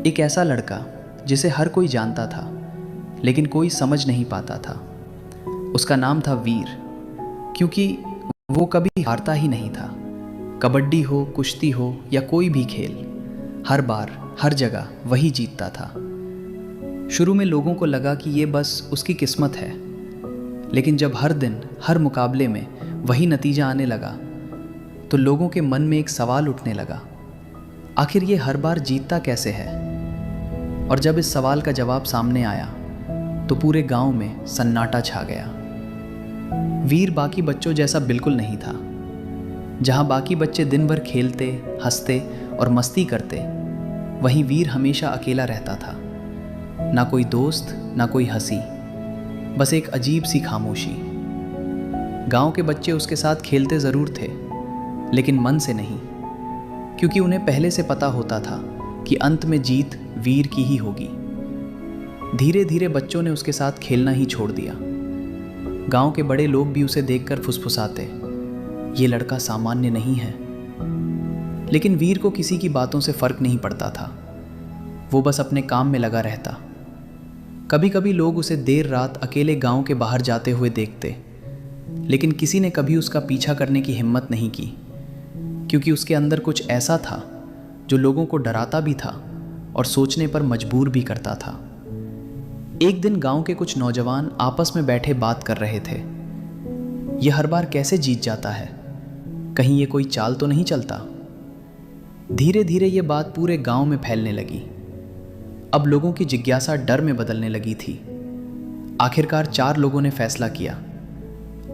एक ऐसा लड़का जिसे हर कोई जानता था लेकिन कोई समझ नहीं पाता था। उसका नाम था वीर, क्योंकि वो कभी हारता ही नहीं था। कबड्डी हो, कुश्ती हो या कोई भी खेल, हर बार हर जगह वही जीतता था। शुरू में लोगों को लगा कि ये बस उसकी किस्मत है, लेकिन जब हर दिन हर मुकाबले में वही नतीजा आने लगा तो लोगों के मन में एक सवाल उठने लगा, आखिर ये हर बार जीतता कैसे है। और जब इस सवाल का जवाब सामने आया तो पूरे गांव में सन्नाटा छा गया। वीर बाकी बच्चों जैसा बिल्कुल नहीं था। जहां बाकी बच्चे दिन भर खेलते, हंसते और मस्ती करते, वहीं वीर हमेशा अकेला रहता था। ना कोई दोस्त, ना कोई हंसी, बस एक अजीब सी खामोशी। गांव के बच्चे उसके साथ खेलते ज़रूर थे, लेकिन मन से नहीं, क्योंकि उन्हें पहले से पता होता था कि अंत में जीत वीर की ही होगी। धीरे धीरे बच्चों ने उसके साथ खेलना ही छोड़ दिया। गांव के बड़े लोग भी उसे देखकर फुसफुसाते, ये लड़का सामान्य नहीं है। लेकिन वीर को किसी की बातों से फर्क नहीं पड़ता था। वो बस अपने काम में लगा रहता। कभी कभी लोग उसे देर रात अकेले गांव के बाहर जाते हुए देखते, लेकिन किसी ने कभी उसका पीछा करने की हिम्मत नहीं की, क्योंकि उसके अंदर कुछ ऐसा था जो लोगों को डराता भी था और सोचने पर मजबूर भी करता था। एक दिन गांव के कुछ नौजवान आपस में बैठे बात कर रहे थे। ये हर बार कैसे जीत जाता है, कहीं ये कोई चाल तो नहीं चलता। धीरे धीरे ये बात पूरे गांव में फैलने लगी। अब लोगों की जिज्ञासा डर में बदलने लगी थी। आखिरकार 4 लोगों ने फैसला किया,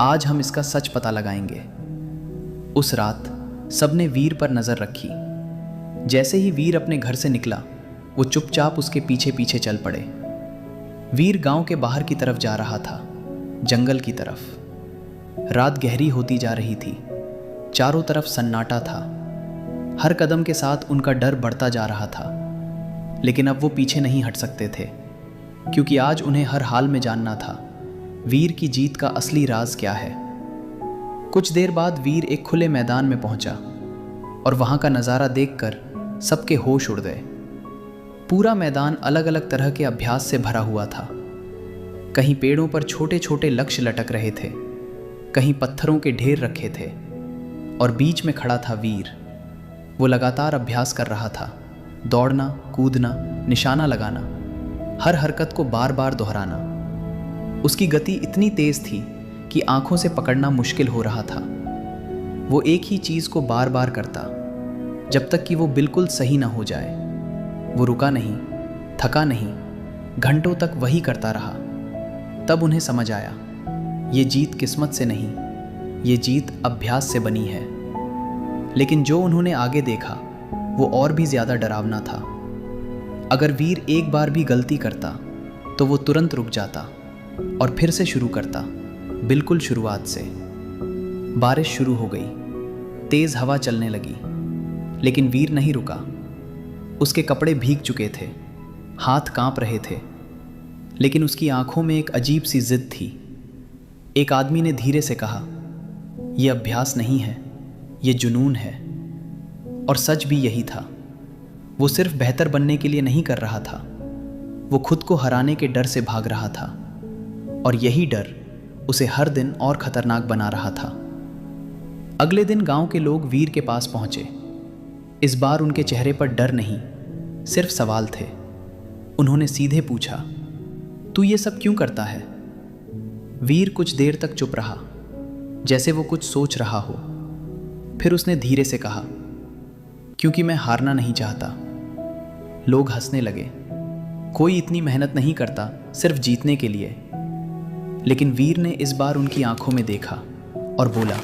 आज हम इसका सच पता लगाएंगे। उस रात सबने वीर पर नजर रखी। जैसे ही वीर अपने घर से निकला, वो चुपचाप उसके पीछे पीछे चल पड़े। वीर गांव के बाहर की तरफ जा रहा था, जंगल की तरफ। रात गहरी होती जा रही थी, चारों तरफ सन्नाटा था। हर कदम के साथ उनका डर बढ़ता जा रहा था, लेकिन अब वो पीछे नहीं हट सकते थे, क्योंकि आज उन्हें हर हाल में जानना था वीर की जीत का असली राज क्या है। कुछ देर बाद वीर एक खुले मैदान में पहुंचा और वहां का नज़ारा देखकर सबके होश उड़ गए। पूरा मैदान अलग अलग तरह के अभ्यास से भरा हुआ था। कहीं पेड़ों पर छोटे छोटे लक्ष्य लटक रहे थे, कहीं पत्थरों के ढेर रखे थे, और बीच में खड़ा था वीर। वो लगातार अभ्यास कर रहा था, दौड़ना, कूदना, निशाना लगाना, हर हरकत को बार बार दोहराना। उसकी गति इतनी तेज थी कि आंखों से पकड़ना मुश्किल हो रहा था। वो एक ही चीज को बार बार करता, जब तक कि वो बिल्कुल सही ना हो जाए। वो रुका नहीं, थका नहीं, घंटों तक वही करता रहा। तब उन्हें समझ आया, ये जीत किस्मत से नहीं, ये जीत अभ्यास से बनी है। लेकिन जो उन्होंने आगे देखा वो और भी ज्यादा डरावना था। अगर वीर एक बार भी गलती करता तो वो तुरंत रुक जाता और फिर से शुरू करता, बिल्कुल शुरुआत से। बारिश शुरू हो गई, तेज हवा चलने लगी, लेकिन वीर नहीं रुका। उसके कपड़े भीग चुके थे, हाथ कांप रहे थे, लेकिन उसकी आंखों में एक अजीब सी जिद थी। एक आदमी ने धीरे से कहा, यह अभ्यास नहीं है, यह जुनून है। और सच भी यही था। वो सिर्फ बेहतर बनने के लिए नहीं कर रहा था, वो खुद को हराने के डर से भाग रहा था, और यही डर उसे हर दिन और खतरनाक बना रहा था। अगले दिन गांव के लोग वीर के पास पहुंचे। इस बार उनके चेहरे पर डर नहीं, सिर्फ सवाल थे। उन्होंने सीधे पूछा, तू ये सब क्यों करता है? वीर कुछ देर तक चुप रहा, जैसे वो कुछ सोच रहा हो। फिर उसने धीरे से कहा, क्योंकि मैं हारना नहीं चाहता। लोग हंसने लगे। कोई इतनी मेहनत नहीं करता सिर्फ जीतने के लिए। लेकिन वीर ने इस बार उनकी आंखों में देखा और बोला,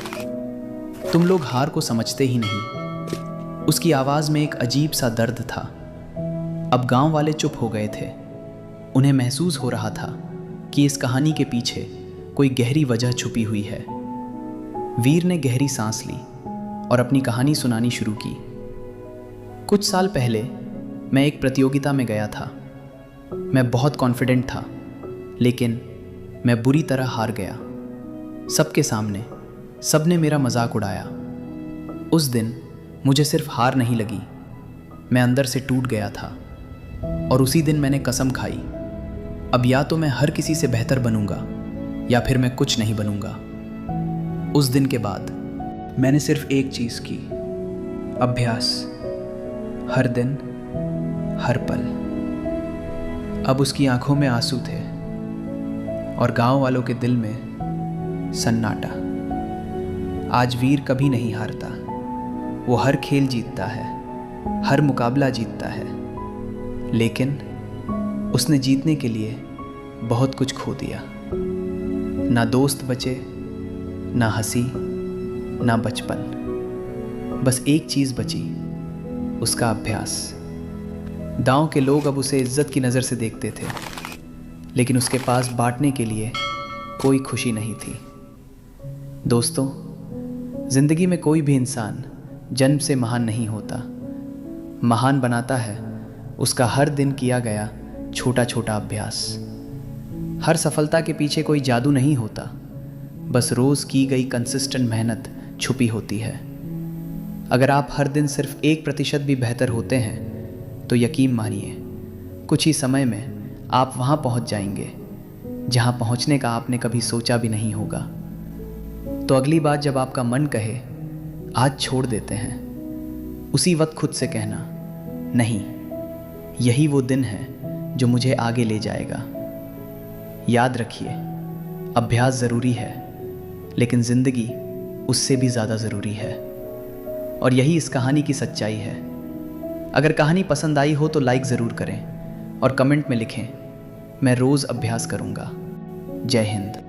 तुम लोग हार को समझते ही नहीं। उसकी आवाज में एक अजीब सा दर्द था। अब गांव वाले चुप हो गए थे। उन्हें महसूस हो रहा था कि इस कहानी के पीछे कोई गहरी वजह छुपी हुई है। वीर ने गहरी सांस ली और अपनी कहानी सुनानी शुरू की। कुछ साल पहले मैं एक प्रतियोगिता में गया था। मैं बहुत कॉन्फिडेंट था, लेकिन मैं बुरी तरह हार गया। सबके सामने सबने मेरा मजाक उड़ाया। उस दिन मुझे सिर्फ हार नहीं लगी, मैं अंदर से टूट गया था। और उसी दिन मैंने कसम खाई, अब या तो मैं हर किसी से बेहतर बनूंगा या फिर मैं कुछ नहीं बनूंगा। उस दिन के बाद मैंने सिर्फ एक चीज़ की, अभ्यास, हर दिन, हर पल। अब उसकी आंखों में आंसू थे और गांव वालों के दिल में सन्नाटा। आज वीर कभी नहीं हारता, वो हर खेल जीतता है, हर मुकाबला जीतता है, लेकिन उसने जीतने के लिए बहुत कुछ खो दिया। ना दोस्त बचे, ना हंसी, ना बचपन, बस एक चीज़ बची, उसका अभ्यास। गांव के लोग अब उसे इज्जत की नज़र से देखते थे, लेकिन उसके पास बांटने के लिए कोई खुशी नहीं थी। दोस्तों, ज़िंदगी में कोई भी इंसान जन्म से महान नहीं होता। महान बनाता है उसका हर दिन किया गया छोटा छोटा अभ्यास। हर सफलता के पीछे कोई जादू नहीं होता, बस रोज़ की गई कंसिस्टेंट मेहनत छुपी होती है। अगर आप हर दिन सिर्फ 1% भी बेहतर होते हैं तो यकीन मानिए, कुछ ही समय में आप वहाँ पहुँच जाएंगे जहाँ पहुँचने का आपने कभी सोचा भी नहीं होगा। तो अगली बार जब आपका मन कहे आज छोड़ देते हैं, उसी वक्त खुद से कहना, नहीं, यही वो दिन है जो मुझे आगे ले जाएगा। याद रखिए, अभ्यास ज़रूरी है, लेकिन ज़िंदगी उससे भी ज़्यादा ज़रूरी है। और यही इस कहानी की सच्चाई है। अगर कहानी पसंद आई हो तो लाइक ज़रूर करें और कमेंट में लिखें, मैं रोज़ अभ्यास करूँगा। जय हिंद।